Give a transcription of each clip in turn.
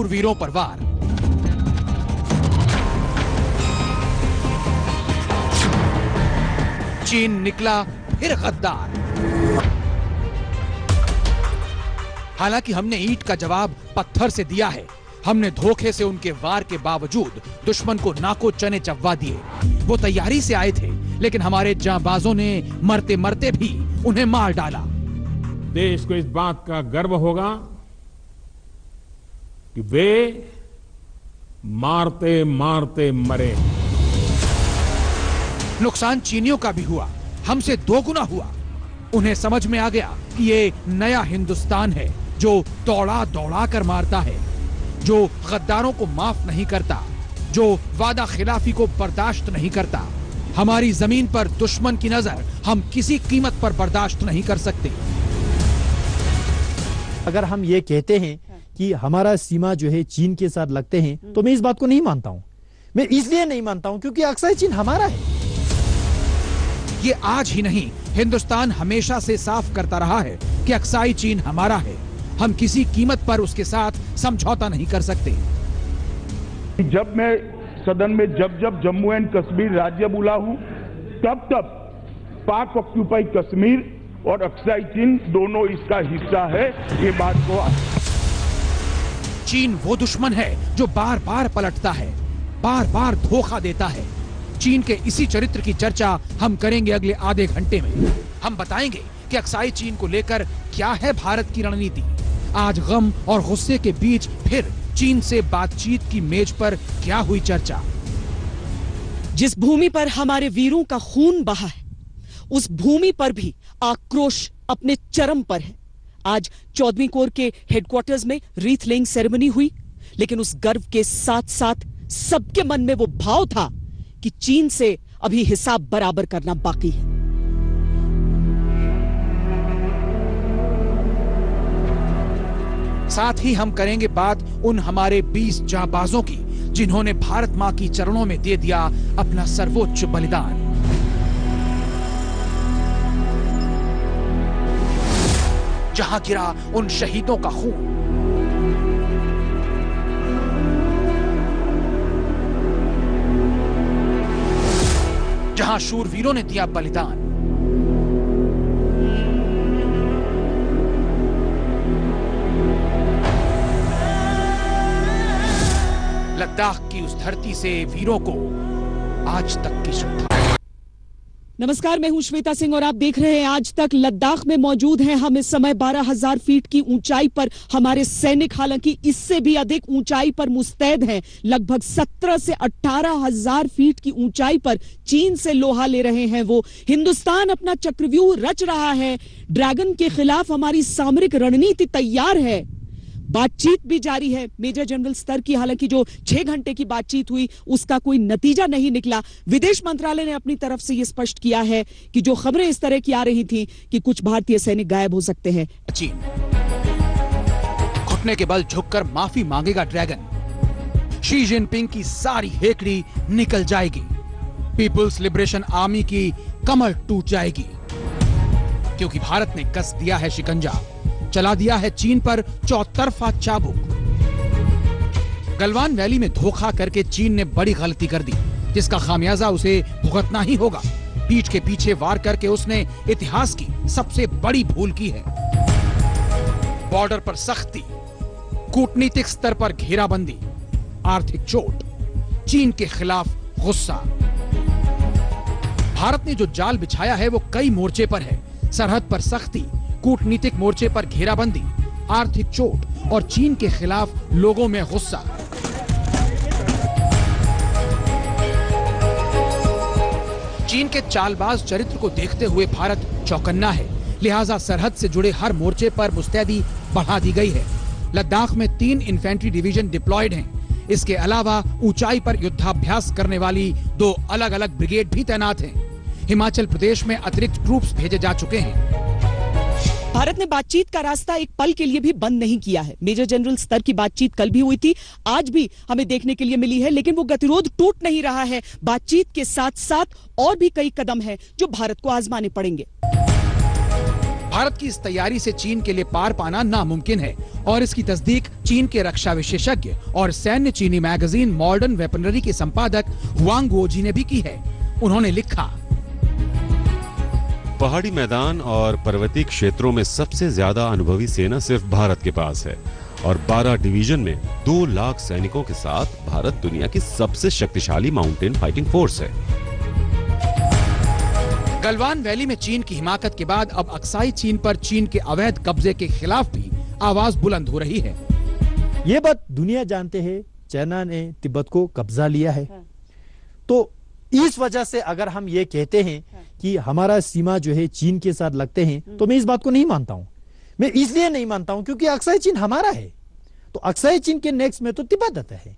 वीरों पर वार। चीन निकला फिर गद्दार। हालांकि हमने ईंट का जवाब पत्थर से दिया है। हमने धोखे से उनके वार के बावजूद दुश्मन को नाको चने चबवा दिए। वो तैयारी से आए थे, लेकिन हमारे जांबाजों ने मरते मरते भी उन्हें मार डाला। देश को इस बात का गर्व होगा कि वे मारते मारते मरे। नुकसान चीनियों का भी हुआ, हमसे दोगुना हुआ। उन्हें समझ में आ गया कि ये नया हिंदुस्तान है जो दौड़ा दौड़ा कर मारता है, जो गद्दारों को माफ नहीं करता, जो वादा खिलाफी को बर्दाश्त नहीं करता। हमारी जमीन पर दुश्मन की नजर हम किसी कीमत पर बर्दाश्त नहीं कर सकते। अगर हम ये कहते हैं कि हमारा सीमा जो है चीन के साथ लगते हैं, तो मैं इस बात को नहीं मानता हूं। मैं इसलिए नहीं मानता हूं क्योंकि अक्साई चीन हमारा है। ये आज ही नहीं, हिंदुस्तान हमेशा से साफ करता रहा है कि अक्साई चीन हमारा है। हम किसी कीमत पर उसके साथ समझौता नहीं कर सकते। जब मैं सदन में जब जम्मू एंड कश्मीर राज्य बोला हूं, तब पाक ऑक्यूपाई कश्मीर और अक्साई चीन दोनों इसका हिस्सा है। ये बात को चीन वो दुश्मन है जो बार बार पलटता है, बार बार धोखा देता है। चीन के इसी चरित्र की चर्चा हम करेंगे अगले आधे घंटे में। हम बताएंगे कि अक्साई चीन को लेकर क्या है भारत की रणनीति। आज गम और गुस्से के बीच फिर चीन से बातचीत की मेज पर क्या हुई चर्चा। जिस भूमि पर हमारे वीरों का खून बहा है, उस भूमि पर भी आक्रोश अपने चरम पर है। आज 14वीं कोर के हेडक्वार्टर्स में रीथ लेइंग सेरेमनी हुई, लेकिन उस गर्व के साथ साथ सबके मन में वो भाव था कि चीन से अभी हिसाब बराबर करना बाकी है। साथ ही हम करेंगे बात उन हमारे 20 जांबाजों की जिन्होंने भारत मां की चरणों में दे दिया अपना सर्वोच्च बलिदान। जहां गिरा उन शहीदों का खून, जहां शूरवीरों ने दिया बलिदान। लद्दाख की उस धरती से वीरों को आज तक की श्रद्धा। नमस्कार, मैं हूं श्वेता सिंह और आप देख रहे हैं आज तक। लद्दाख में मौजूद हैं हम इस समय 12,000 फीट की ऊंचाई पर। हमारे सैनिक हालांकि इससे भी अधिक ऊंचाई पर मुस्तैद हैं। लगभग 17 से 18,000 फीट की ऊंचाई पर चीन से लोहा ले रहे हैं वो। हिंदुस्तान अपना चक्रव्यूह रच रहा है। ड्रैगन के खिलाफ हमारी सामरिक रणनीति तैयार है। बातचीत भी जारी है मेजर जनरल स्तर की। हालांकि जो 6 घंटे की बातचीत हुई उसका कोई नतीजा नहीं निकला। विदेश मंत्रालय ने अपनी तरफ से यह स्पष्ट किया है कि जो खबरें इस तरह की आ रही थी कि कुछ भारतीय सैनिक गायब हो सकते हैं। चीन घुटने के बल झुककर माफी मांगेगा ड्रैगन। शी जिनपिंग की सारी हेकड़ी निकल जाएगी। पीपुल्स लिबरेशन आर्मी की कमर टूट जाएगी, क्योंकि भारत ने कस दिया है शिकंजा, चला दिया है चीन पर चौतरफा चाबुक। गलवान वैली में धोखा करके चीन ने बड़ी गलती कर दी, जिसका खामियाजा उसे भुगतना ही होगा। पीठ के पीछे वार करके उसने इतिहास की सबसे बड़ी भूल की है। बॉर्डर पर सख्ती, कूटनीतिक स्तर पर घेराबंदी, आर्थिक चोट, चीन के खिलाफ गुस्सा। भारत ने जो जाल बिछाया है वो कई मोर्चे पर है। सरहद पर सख्ती, कूटनीतिक मोर्चे पर घेराबंदी, आर्थिक चोट और चीन के खिलाफ लोगों में गुस्सा। चीन के चालबाज चरित्र को देखते हुए भारत चौकन्ना है। लिहाजा सरहद से जुड़े हर मोर्चे पर मुस्तैदी बढ़ा दी गई है। लद्दाख में 3 इन्फेंट्री डिवीजन डिप्लॉयड हैं। इसके अलावा ऊंचाई पर युद्धाभ्यास करने वाली 2 अलग अलग ब्रिगेड भी तैनात हैं। हिमाचल प्रदेश में अतिरिक्त ट्रूप्स भेजे जा चुके हैं। भारत ने बातचीत का रास्ता एक पल के लिए भी बंद नहीं किया है। मेजर जनरल स्तर की बातचीत कल भी हुई थी, आज भी हमें देखने के लिए मिली है, लेकिन वो गतिरोध टूट नहीं रहा है। बातचीत के साथ साथ और भी कई कदम हैं जो भारत को आजमाने पड़ेंगे। भारत की इस तैयारी से चीन के लिए पार पाना नामुमकिन है और इसकी तस्दीक चीन के रक्षा विशेषज्ञ और सैन्य चीनी मैगजीन मॉडर्न वेपनरी के संपादक हुआंग गुओजी ने भी की है। उन्होंने लिखा, पहाड़ी मैदान और पर्वतीय क्षेत्रों में सबसे ज्यादा अनुभवी सेना सिर्फ भारत के पास है और 12 डिवीजन में 2 लाख सैनिकों के साथ भारत दुनिया की सबसे शक्तिशाली माउंटेन फाइटिंग फोर्स है। गलवान वैली में चीन की हिमाकत के बाद अब अक्साई चीन पर चीन के अवैध कब्जे के खिलाफ भी आवाज बुलंद हो रही है। ये बात दुनिया जानते हैं, चाइना ने तिब्बत को कब्जा लिया है। तो इस वजह से अगर हम ये कहते हैं कि हमारा सीमा जो है चीन के साथ लगते हैं, तो मैं इस बात को नहीं मानता हूं। मैं इसलिए नहीं मानता हूं क्योंकि अक्साई चीन हमारा है, तो अक्साई चीन के नेक्स्ट में तो तिब्बत आता है।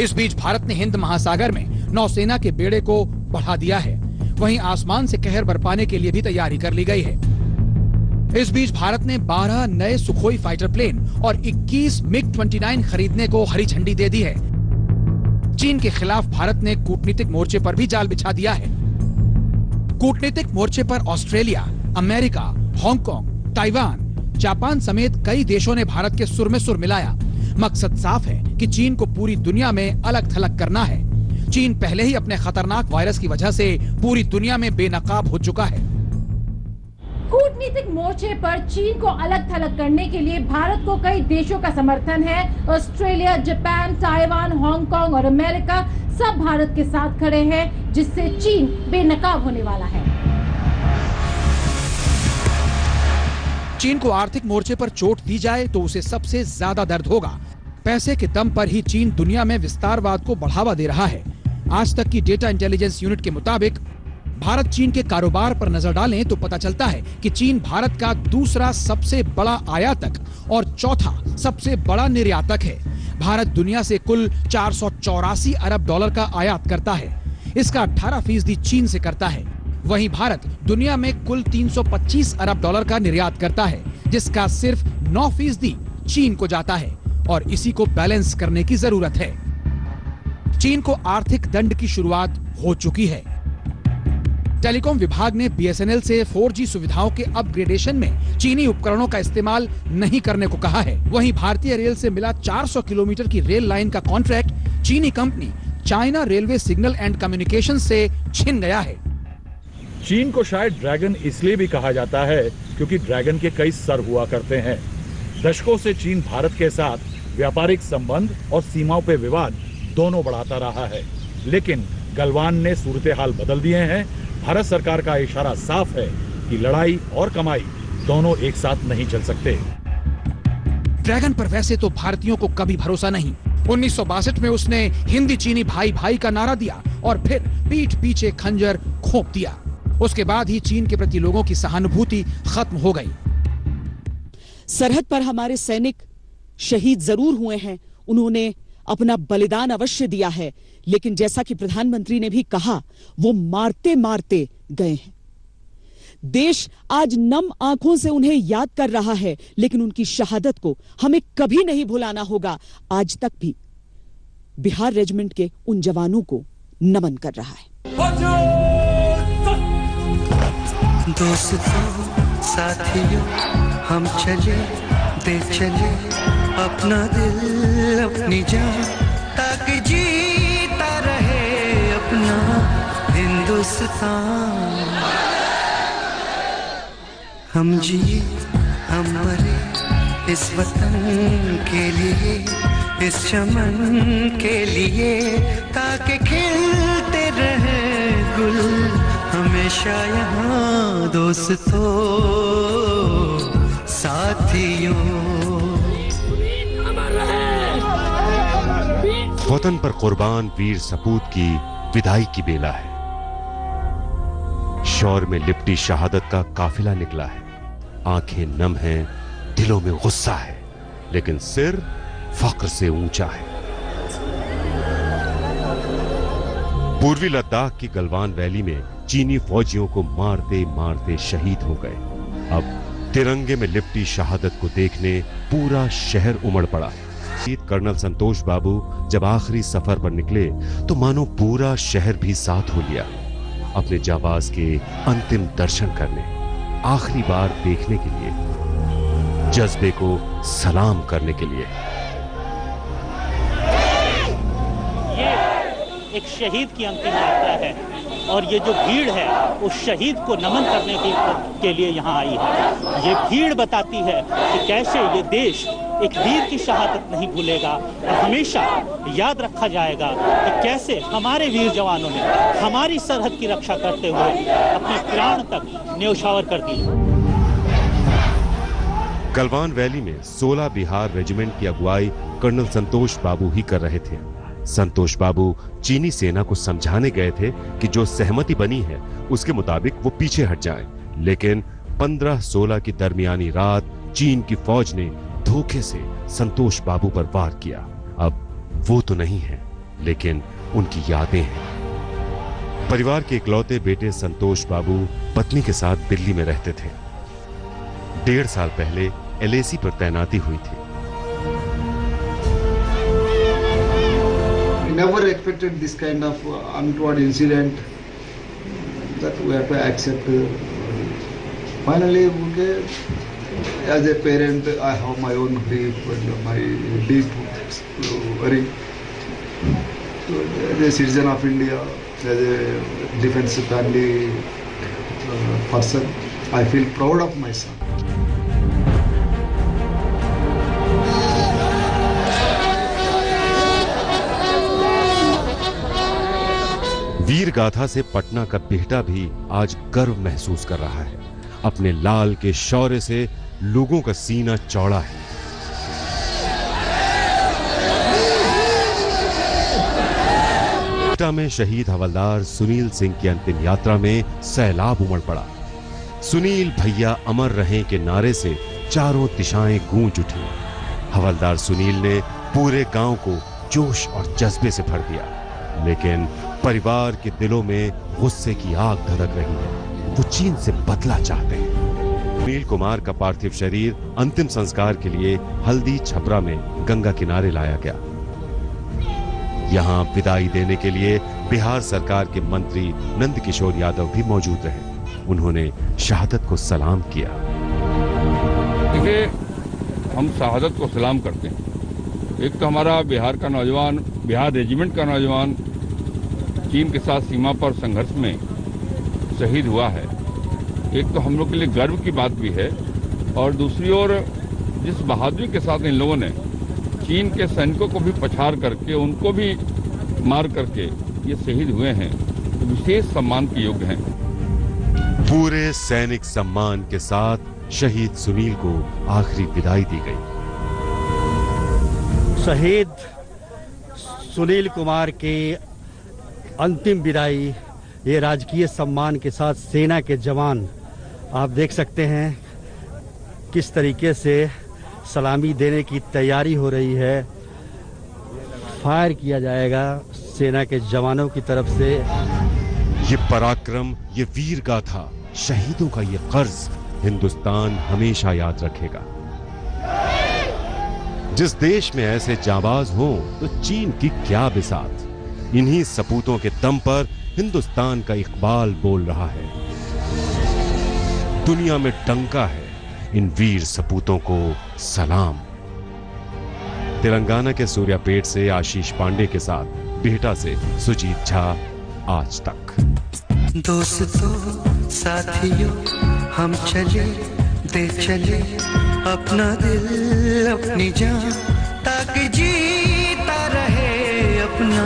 इस बीच भारत ने हिंद महासागर में नौसेना के बेड़े को बढ़ा दिया है। वहीं आसमान से कहर बरपाने के लिए भी तैयारी कर ली गई है। इस बीच भारत ने 12 नए सुखोई फाइटर प्लेन और 21 मिग-29 खरीदने को हरी झंडी दे दी है। चीन के खिलाफ भारत ने कूटनीतिक मोर्चे पर भी जाल बिछा दिया है। कूटनीतिक मोर्चे पर Australia, America, Hong Kong, Taiwan, Japan समेत कई देशों ने भारत के सुर में सुर मिलाया। मकसद साफ है कि चीन को पूरी दुनिया में अलग थलग करना है। चीन पहले ही अपने खतरनाक वायरस की वजह से पूरी दुनिया में बेनकाब हो चुका है। कूटनीतिक मोर्चे पर चीन को अलग थलग करने के लिए भारत को कई देशों का समर्थन है। ऑस्ट्रेलिया, जापान, ताइवान, हांगकांग और अमेरिका सब भारत के साथ खड़े हैं, जिससे चीन बेनकाब होने वाला है। चीन को आर्थिक मोर्चे पर चोट दी जाए तो उसे सबसे ज्यादा दर्द होगा। पैसे के दम पर ही चीन दुनिया में विस्तारवाद को बढ़ावा दे रहा है। आज तक की डेटा इंटेलिजेंस यूनिट के मुताबिक भारत चीन के कारोबार पर नजर डालें तो पता चलता है कि चीन भारत का दूसरा सबसे बड़ा आयातक और चौथा सबसे बड़ा निर्यातक है। भारत दुनिया से कुल 484 अरब डॉलर का आयात करता है। इसका 18% चीन से करता है। वहीं भारत दुनिया में कुल 325 अरब डॉलर का निर्यात करता है, जिसका सिर्फ 9% चीन को जाता है और इसी को बैलेंस करने की जरूरत है। चीन को आर्थिक दंड की शुरुआत हो चुकी है। टेलीकॉम विभाग ने बीएसएनएल से 4G सुविधाओं के अपग्रेडेशन में चीनी उपकरणों का इस्तेमाल नहीं करने को कहा है। वहीं भारतीय रेल से मिला 400 किलोमीटर की रेल लाइन का कॉन्ट्रैक्ट चीनी company China railway signal and communication से छिन गया है। चीन को शायद ड्रैगन इसलिए भी कहा जाता है क्योंकि ड्रैगन के कई सर हुआ करते हैं। दशकों से चीन भारत के साथ व्यापारिक संबंध और सीमाओं पे विवाद दोनों बढ़ाता रहा है, लेकिन गलवान ने सूरत हाल बदल दिए हैं। भारत सरकार का इशारा साफ है कि लड़ाई और कमाई दोनों एक साथ नहीं चल सकते। ड्रैगन पर वैसे तो भारतीयों को कभी भरोसा नहीं। 1962 में उसने हिंदी चीनी भाई भाई का नारा दिया और फिर पीठ पीछे खंजर घोंप दिया। उसके बाद ही चीन के प्रति लोगों की सहानुभूति खत्म हो गई। सरहद पर हमारे सैनिक शहीद जरूर हुए हैं, उन्होंने अपना बलिदान अवश्य दिया है, लेकिन जैसा कि प्रधानमंत्री ने भी कहा, वो मारते मारते गए हैं। देश आज नम आंखों से उन्हें याद कर रहा है, लेकिन उनकी शहादत को हमें कभी नहीं भुलाना होगा। आज तक भी बिहार रेजिमेंट के उन जवानों को नमन कर रहा है। दोस्तों, साथियों, हम चले दे चले अपना दिल अपनी जान, ताकि जीता रहे अपना हिंदुस्तान। हम जिए हम मरे इस वतन के लिए, इस चमन के लिए, ताकि खिलते रहे गुल हमेशा यहाँ। दोस्तों, साथियों, वतन पर कुर्बान वीर सपूत की विदाई की बेला है। शौर में लिपटी शहादत का काफिला निकला है। आंखें नम हैं, दिलों में गुस्सा है, लेकिन सिर फख्र से ऊंचा है। पूर्वी लद्दाख की गलवान वैली में चीनी फौजियों को मारते मारते शहीद हो गए। अब तिरंगे में लिपटी शहादत को देखने पूरा शहर उमड़ पड़ा। कर्नल संतोष बाबू जब आखिरी सफर पर निकले तो मानो पूरा शहर भी साथ हो लिया। अपने जाबाज के अंतिम दर्शन करने, आखिरी बार देखने के लिए, जज्बे को सलाम करने के लिए। ये एक शहीद की अंतिम यात्रा है और ये जो भीड़ है उस शहीद को नमन करने के लिए यहाँ आई है। ये भीड़ बताती है कि कैसे ये देश एक वीर की शहादत नहीं भूलेगा और हमेशा याद रखा जाएगा कि कैसे हमारे वीर जवानों ने हमारी सरहद की रक्षा करते हुए अपने प्राण तक न्यौछावर कर दी। गलवान वैली में 16 बिहार रेजिमेंट की अगुवाई कर्नल संतोष बाबू ही कर रहे थे। संतोष बाबू चीनी सेना को समझाने गए थे कि जो सहमति बनी है उसके मुताबिक वो पीछे हट जाएं। लेकिन 15-16 की दरमियानी रात चीन की फौज ने धोखे से संतोष बाबू पर वार किया। अब वो तो नहीं है, लेकिन उनकी यादें हैं। परिवार के इकलौते बेटे संतोष बाबू पत्नी के साथ दिल्ली में रहते थे। 1.5 साल पहले LAC पर तैनाती हुई थी। Never expected this kind of untoward incident that we have to accept. Finally, okay, as a parent, I have my own grief and my deep worry. So, as a citizen of India, as a defense family person, I feel proud of my son. वीर गाथा से पटना का बेटा भी आज गर्व महसूस कर रहा है। अपने लाल के शौर्य से लोगों का सीना चौड़ा है। पटना में शहीद हवलदार सुनील सिंह की अंतिम यात्रा में सैलाब उमड़ पड़ा। सुनील भैया अमर रहें के नारे से चारों दिशाएं गूंज उठी। हवलदार सुनील ने पूरे गांव को जोश और जज्बे से भर दिया, लेकिन परिवार के दिलों में गुस्से की आग धधक रही है। वो चीन से बदला चाहते हैं। सुनील कुमार का पार्थिव शरीर अंतिम संस्कार के लिए हल्दी छपरा में गंगा किनारे लाया गया। यहां विदाई देने के लिए बिहार सरकार के मंत्री नंदकिशोर यादव भी मौजूद रहे। उन्होंने शहादत को सलाम किया। देखिए, हम शहादत को सलाम करते हैं। एक तो हमारा बिहार का नौजवान, बिहार रेजिमेंट का नौजवान चीन के साथ सीमा पर संघर्ष में शहीद हुआ है। एक तो हम लोग के लिए गर्व की बात भी है, और दूसरी ओर जिस बहादुरी के साथ इन लोगों ने चीन के सैनिकों को भी पछाड़ करके, उनको भी मार करके ये शहीद हुए हैं, तो विशेष सम्मान के योग्य हैं। पूरे सैनिक सम्मान के साथ शहीद सुनील को आखिरी विदाई दी गई। शहीद सुनील कुमार के अंतिम विदाई ये राजकीय सम्मान के साथ सेना के जवान, आप देख सकते हैं किस तरीके से सलामी देने की तैयारी हो रही है। फायर किया जाएगा सेना के जवानों की तरफ से। ये पराक्रम, ये वीर गाथा, शहीदों का ये कर्ज हिंदुस्तान हमेशा याद रखेगा। जिस देश में ऐसे जाबाज हों तो चीन की क्या बिसात। इन्हीं सपूतों के दम पर हिंदुस्तान का इकबाल बोल रहा है। दुनिया में डंका है इन वीर सपूतों को सलाम। तेलंगाना के सूर्यापेट से आशीष पांडे के साथ बिहटा से सुजीत झा, आज तक। दोस्तों साथियों हम चले दे चले अपना दिल अपनी जान, ताकि जीता रहे अपना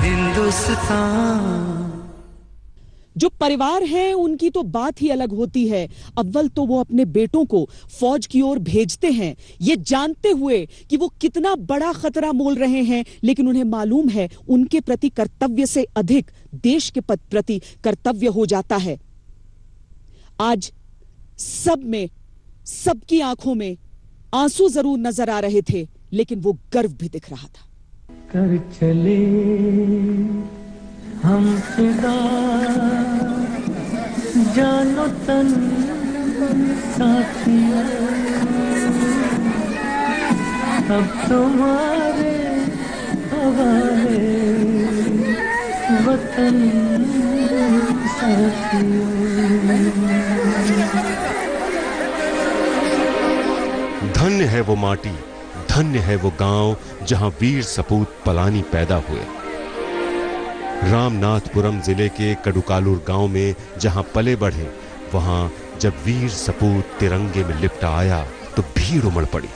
हिंदुस्तान। जो परिवार है उनकी तो बात ही अलग होती है। अव्वल तो वो अपने बेटों को फौज की ओर भेजते हैं ये जानते हुए कि वो कितना बड़ा खतरा मोल रहे हैं, लेकिन उन्हें मालूम है उनके प्रति कर्तव्य से अधिक देश के प्रति कर्तव्य हो जाता है। आज सब में, सबकी आंखों में आंसू जरूर नजर आ रहे थे, लेकिन वो गर्व भी दिख रहा था। कर चले हम फिदा जानो तन साथिया, अब तुम्हारे हवाले वतन धन्य है वो माटी, धन्य है वो गांव जहां वीर सपूत पलानी पैदा हुए। रामनाथपुरम जिले के कड़ुकालूर गांव में जहां पले बढ़े, वहां जब वीर सपूत तिरंगे में लिपटा आया तो भीड़ उमड़ पड़ी।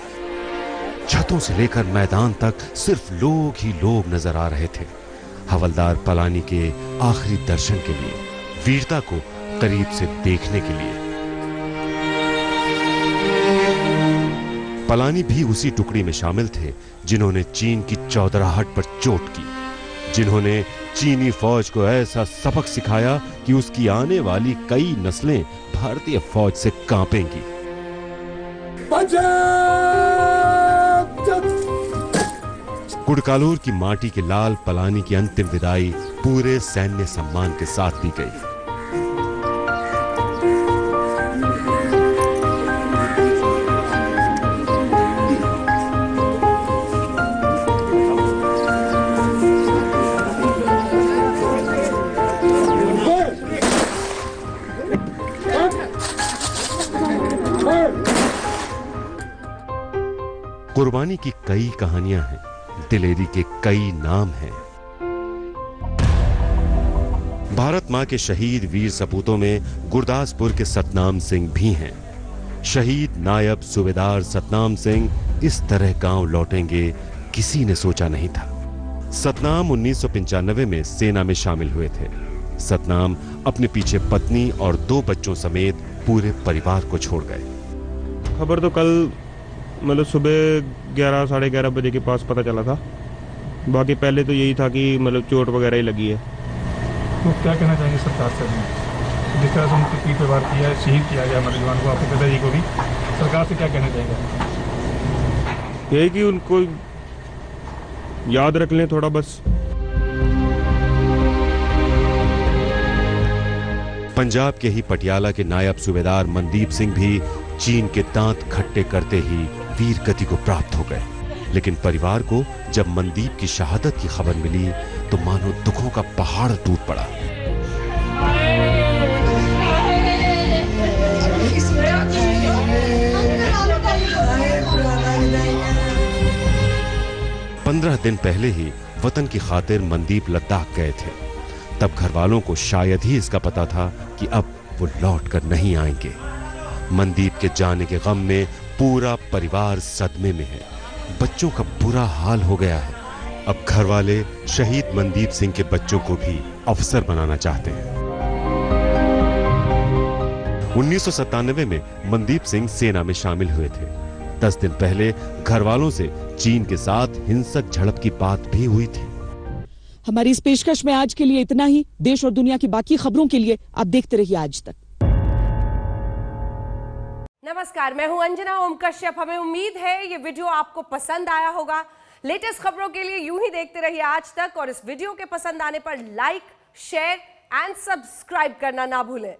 छतों से लेकर मैदान तक सिर्फ लोग ही लोग नजर आ रहे थे, हवलदार पलानी के आखिरी दर्शन के लिए, वीरता को करीब से देखने के लिए। पलानी भी उसी टुकड़ी में शामिल थे जिन्होंने चीन की चौधराहट पर चोट की, जिन्होंने चीनी फौज को ऐसा सबक सिखाया कि उसकी आने वाली कई नस्लें भारतीय फौज से कांपेंगी। कुड़कालूर की माटी के लाल पलानी की अंतिम विदाई पूरे सैन्य सम्मान के साथ दी गई। कुर्बानी की कई कहानियां हैं, दिलेरी के कई नाम हैं। भारत मां के शहीद वीर सपूतों में गुरदासपुर के सतनाम सिंह भी हैं। शहीद नायब सूबेदार सतनाम सिंह इस तरह गांव लौटेंगे किसी ने सोचा नहीं था। सतनाम 1995 में सेना में शामिल हुए थे। सतनाम अपने पीछे पत्नी और 2 बच्चों समेत पूरे परिवार को छोड़ गए। खबर तो कल मतलब सुबह 11 साढ़े 11 बजे के पास पता चला था। बाकी पहले तो यही था कि मतलब चोट वगैरह ही लगी है। तो क्या कहना चाहेंगे सरकार से? जिस तरह से उनकी पीठ पे वार किया, शहीद किया गया हमारे जवान को, आपके पिताजी को भी, सरकार से क्या कहना चाहेंगे? यही कि उनको याद रख लें थोड़ा बस। पंजाब के ही पटियाला के नायब सूबेदार मनदीप सिंह भी चीन के दांत खट्टे करते ही वीर गति को प्राप्त हो गए। लेकिन परिवार को जब मनदीप की शहादत की खबर मिली तो मानो दुखों का पहाड़ टूट पड़ा। पंद्रह दिन पहले ही वतन की खातिर मनदीप लद्दाख गए थे। तब घर वालों को शायद ही इसका पता था कि अब वो लौट कर नहीं आएंगे। मनदीप के जाने के गम में पूरा परिवार सदमे में है। बच्चों का बुरा हाल हो गया है। अब घर वाले शहीद मनदीप सिंह के बच्चों को भी अफसर बनाना चाहते हैं। 1997 में मनदीप सिंह सेना में शामिल हुए थे। 10 दिन पहले घर वालों से चीन के साथ हिंसक झड़प की बात भी हुई थी। हमारी इस पेशकश में आज के लिए इतना ही। देश और दुनिया की बाकी खबरों के लिए आप देखते रहिए आज तक। नमस्कार, मैं हूं अंजना ओम कश्यप। हमें उम्मीद है ये वीडियो आपको पसंद आया होगा। लेटेस्ट खबरों के लिए यूं ही देखते रहिए आज तक, और इस वीडियो के पसंद आने पर लाइक, शेयर एंड सब्सक्राइब करना ना भूलें।